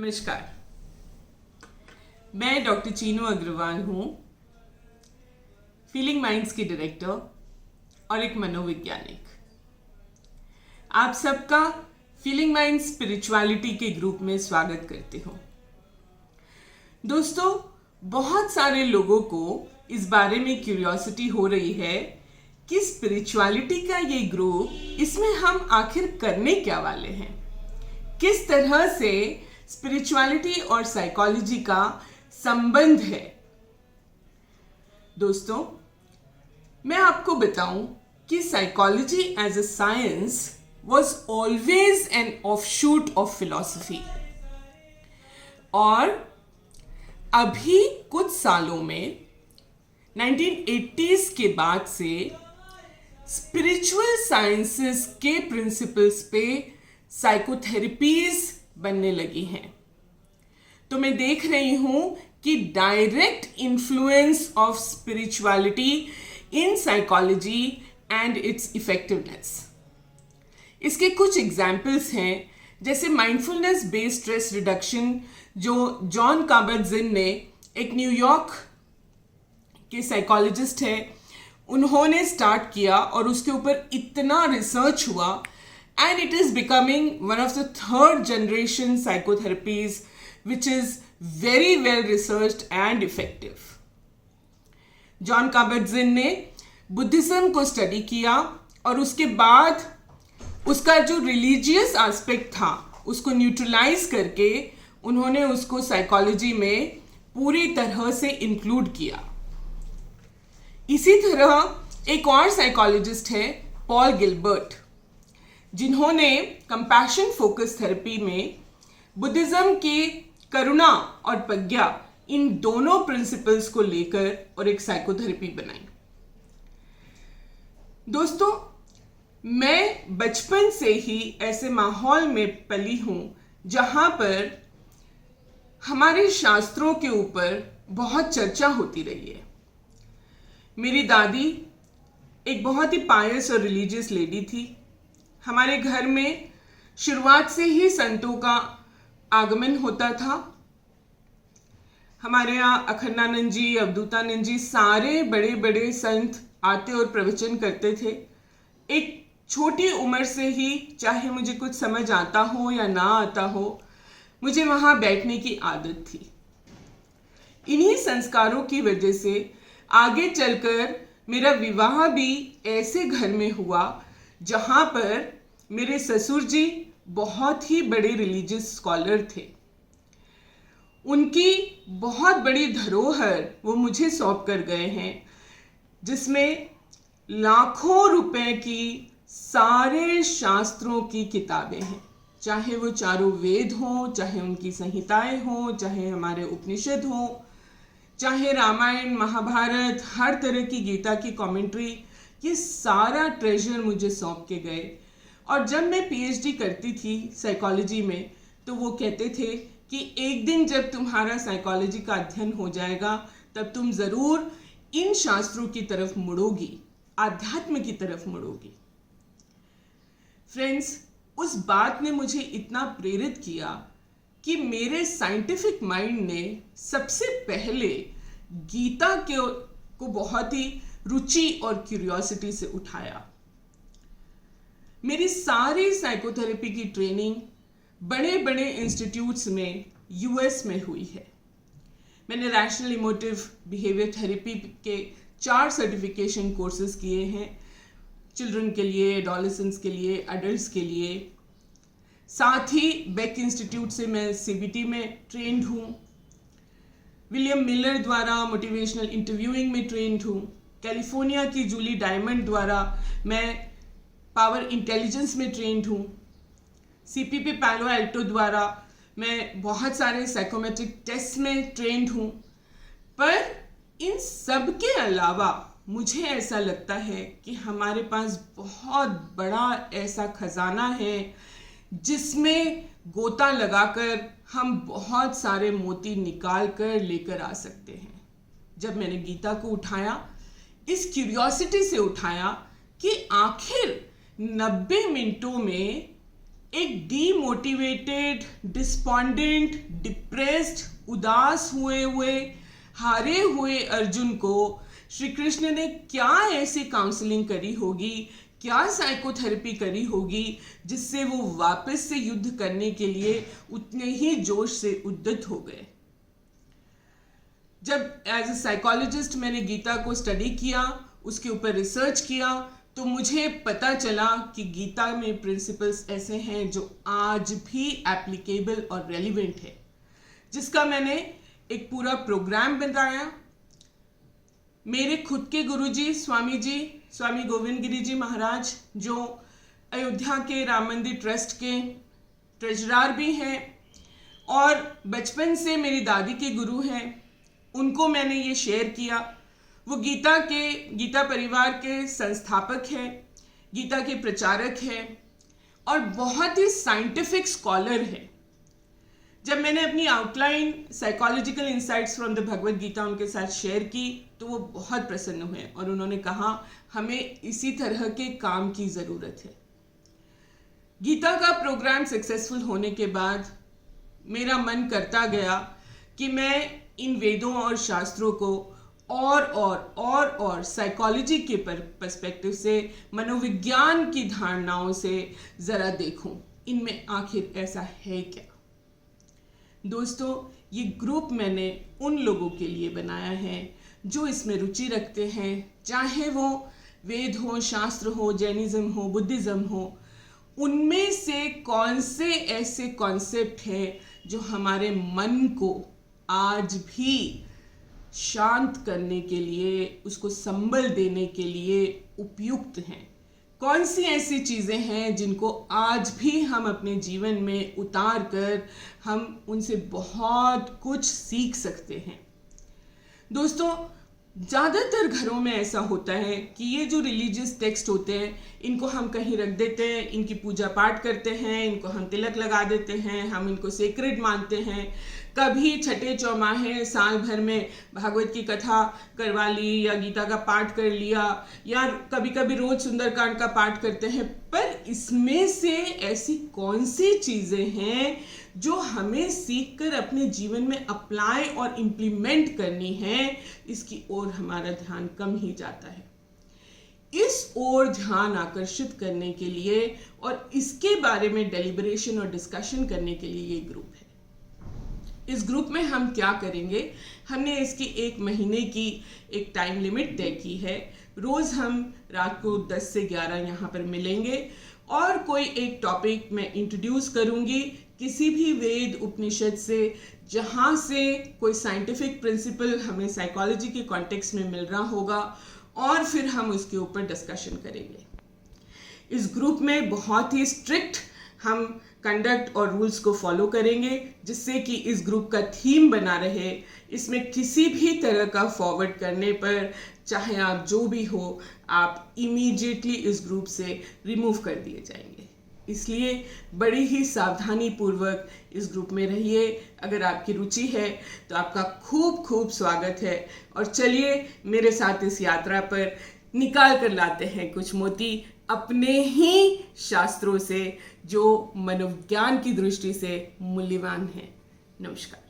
नमस्कार, मैं डॉक्टर चीनू अग्रवाल हूँ, फीलिंग माइंड्स की डायरेक्टर और एक मनोवैज्ञानिक। आप सबका फीलिंग माइंड्स स्पिरिचुअलिटी के ग्रुप में स्वागत करती हूँ। दोस्तों, बहुत सारे लोगों को इस बारे में क्यूरियोसिटी हो रही है कि स्पिरिचुअलिटी का ये ग्रुप, इसमें हम आखिर करने क्या वाले हैं, किस तरह से स्पिरिचुअलिटी और साइकोलॉजी का संबंध है। दोस्तों, मैं आपको बताऊं कि psychology as a science was always an offshoot of philosophy, और अभी कुछ सालों में 1980s के बाद से स्पिरिचुअल साइंसेस के प्रिंसिपल्स पे साइकोथेरेपीज बनने लगी हैं। तो मैं देख रही हूं कि direct influence of spirituality in psychology and its effectiveness. इसके कुछ एग्जाम्पल्स हैं, जैसे माइंडफुलनेस बेस्ड स्ट्रेस रिडक्शन, जो जॉन काबट-जिन ने, एक न्यूयॉर्क के साइकोलॉजिस्ट है, उन्होंने स्टार्ट किया और उसके ऊपर इतना रिसर्च हुआ and it is becoming one of the third generation psychotherapies which is very well researched and effective. John Kabat-Zinn ने बुद्धिज्म को स्टडी किया और उसके बाद उसका जो रिलीजियस एस्पेक्ट था उसको न्यूट्रलाइज करके उन्होंने उसको साइकोलॉजी में पूरी तरह से इंक्लूड किया। इसी तरह एक और साइकोलॉजिस्ट है, पॉल गिलबर्ट, जिन्होंने कंपैशन फोकस थेरेपी में बुद्धिज्म की करुणा और प्रज्ञा, इन दोनों प्रिंसिपल्स को लेकर और एक साइकोथेरेपी बनाई। दोस्तों, मैं बचपन से ही ऐसे माहौल में पली हूं जहां पर हमारे शास्त्रों के ऊपर बहुत चर्चा होती रही है। मेरी दादी एक बहुत ही पायस और रिलीजियस लेडी थी। हमारे घर में शुरुआत से ही संतों का आगमन होता था। हमारे यहाँ अखंडानंद जी, अवधूतानंद जी, सारे बड़े बड़े संत आते और प्रवचन करते थे। एक छोटी उम्र से ही, चाहे मुझे कुछ समझ आता हो या ना आता हो, मुझे वहाँ बैठने की आदत थी। इन्हीं संस्कारों की वजह से आगे चलकर मेरा विवाह भी ऐसे घर में हुआ जहाँ पर मेरे ससुर जी बहुत ही बड़े रिलीजियस स्कॉलर थे। उनकी बहुत बड़ी धरोहर वो मुझे सौंप कर गए हैं, जिसमें लाखों रुपए की सारे शास्त्रों की किताबें हैं, चाहे वो चारों वेद हों, चाहे उनकी संहिताएं हों, चाहे हमारे उपनिषद हों, चाहे रामायण महाभारत, हर तरह की गीता की कमेंट्री, ये सारा ट्रेजर मुझे सौंप के गए। और जब मैं पीएचडी करती थी साइकोलॉजी में, तो वो कहते थे कि एक दिन जब तुम्हारा साइकोलॉजी का अध्ययन हो जाएगा, तब तुम ज़रूर इन शास्त्रों की तरफ मुड़ोगी, आध्यात्म की तरफ मुड़ोगी। फ्रेंड्स, उस बात ने मुझे इतना प्रेरित किया कि मेरे साइंटिफिक माइंड ने सबसे पहले गीता को बहुत ही रुचि और क्यूरियोसिटी से उठाया। मेरी सारी साइकोथेरेपी की ट्रेनिंग बड़े बड़े इंस्टीट्यूट्स में यूएस में हुई है। मैंने रैशनल इमोटिव बिहेवियर थेरेपी के 4 सर्टिफिकेशन कोर्सेज किए हैं, चिल्ड्रन के लिए, एडोलेसेंट्स के लिए, एडल्ट्स के लिए। साथ ही बेक इंस्टीट्यूट से मैं सीबीटी में ट्रेंड हूँ। विलियम मिलर द्वारा मोटिवेशनल इंटरव्यूइंग में ट्रेंड हूँ। कैलिफोर्निया की जूली डायमंड द्वारा मैं पावर इंटेलिजेंस में ट्रेंड हूँ। सीपीपी पैलो एल्टो द्वारा मैं बहुत सारे साइकोमेट्रिक टेस्ट में ट्रेंड हूँ। पर इन सब के अलावा मुझे ऐसा लगता है कि हमारे पास बहुत बड़ा ऐसा खजाना है जिसमें गोता लगाकर हम बहुत सारे मोती निकाल कर लेकर आ सकते हैं। जब मैंने गीता को उठाया, इस क्यूरियोसिटी से उठाया कि आखिर 90 मिनटों में एक डीमोटिवेटेड, डिस्पॉन्डेंट, डिप्रेस्ड, उदास हुए हारे हुए अर्जुन को श्री कृष्ण ने क्या ऐसी काउंसलिंग करी होगी, क्या साइकोथेरेपी करी होगी जिससे वो वापस से युद्ध करने के लिए उतने ही जोश से उद्यत हो गए। जब एज ए साइकोलॉजिस्ट मैंने गीता को स्टडी किया, उसके ऊपर रिसर्च किया, तो मुझे पता चला कि गीता में प्रिंसिपल्स ऐसे हैं जो आज भी एप्लीकेबल और रेलिवेंट है, जिसका मैंने एक पूरा प्रोग्राम बनाया। मेरे खुद के गुरुजी स्वामी गोविंद गिरी जी महाराज, जो अयोध्या के राम मंदिर ट्रस्ट के ट्रेजरर भी हैं और बचपन से मेरी दादी के गुरु हैं, उनको मैंने ये शेयर किया। वो गीता परिवार के संस्थापक हैं, गीता के प्रचारक हैं और बहुत ही साइंटिफिक स्कॉलर हैं। जब मैंने अपनी outline psychological insights from the Bhagavad Gita उनके साथ शेयर की तो वो बहुत प्रसन्न हुए और उन्होंने कहा हमें इसी तरह के काम की ज़रूरत है। गीता का प्रोग्राम सक्सेसफुल होने के बाद मेरा मन करता गया कि मैं इन वेदों और शास्त्रों को और साइकोलॉजी के पर्सपेक्टिव से, मनोविज्ञान की धारणाओं से ज़रा देखूं, इनमें आखिर ऐसा है क्या। दोस्तों, ये ग्रुप मैंने उन लोगों के लिए बनाया है जो इसमें रुचि रखते हैं, चाहे वो वेद हो, शास्त्र हो, जैनिज्म हो, बुद्धिज़्म हो। उनमें से कौन से ऐसे कॉन्सेप्ट हैं जो हमारे मन को आज भी शांत करने के लिए, उसको संबल देने के लिए उपयुक्त हैं। कौन सी ऐसी चीज़ें हैं जिनको आज भी हम अपने जीवन में उतार कर हम उनसे बहुत कुछ सीख सकते हैं। दोस्तों, ज़्यादातर घरों में ऐसा होता है कि ये जो रिलीजियस टेक्स्ट होते हैं, इनको हम कहीं रख देते हैं, इनकी पूजा पाठ करते हैं, इनको हम तिलक लगा देते हैं, हम इनको सेक्रेड मानते हैं। कभी छठे चौमाहे साल भर में भागवत की कथा करवा ली या गीता का पाठ कर लिया या कभी कभी रोज सुंदरकांड का पाठ करते हैं। पर इसमें से ऐसी कौन सी चीज़ें हैं जो हमें सीखकर अपने जीवन में अप्लाई और इम्प्लीमेंट करनी है, इसकी ओर हमारा ध्यान कम ही जाता है। इस ओर ध्यान आकर्षित करने के लिए और इसके बारे में डेलिब्रेशन और डिस्कशन करने के लिए ये ग्रुप है। इस ग्रुप में हम क्या करेंगे, हमने इसकी 1 महीने की एक टाइम लिमिट तय की है। रोज़ हम रात को 10 से 11 यहाँ पर मिलेंगे और कोई एक टॉपिक मैं इंट्रोड्यूस करूँगी किसी भी वेद उपनिषद से, जहाँ से कोई साइंटिफिक प्रिंसिपल हमें साइकोलॉजी के कॉन्टेक्स्ट में मिल रहा होगा और फिर हम उसके ऊपर डिस्कशन करेंगे। इस ग्रुप में बहुत ही स्ट्रिक्ट हम कंडक्ट और रूल्स को फॉलो करेंगे, जिससे कि इस ग्रुप का थीम बना रहे। इसमें किसी भी तरह का फॉरवर्ड करने पर, चाहे आप जो भी हो, आप इमीडिएटली इस ग्रुप से रिमूव कर दिए जाएंगे। इसलिए बड़ी ही सावधानी पूर्वक इस ग्रुप में रहिए। अगर आपकी रुचि है तो आपका खूब खूब स्वागत है और चलिए मेरे साथ इस यात्रा पर निकाल कर लाते हैं कुछ मोती अपने ही शास्त्रों से, जो मनोविज्ञान की दृष्टि से मूल्यवान है। नमस्कार।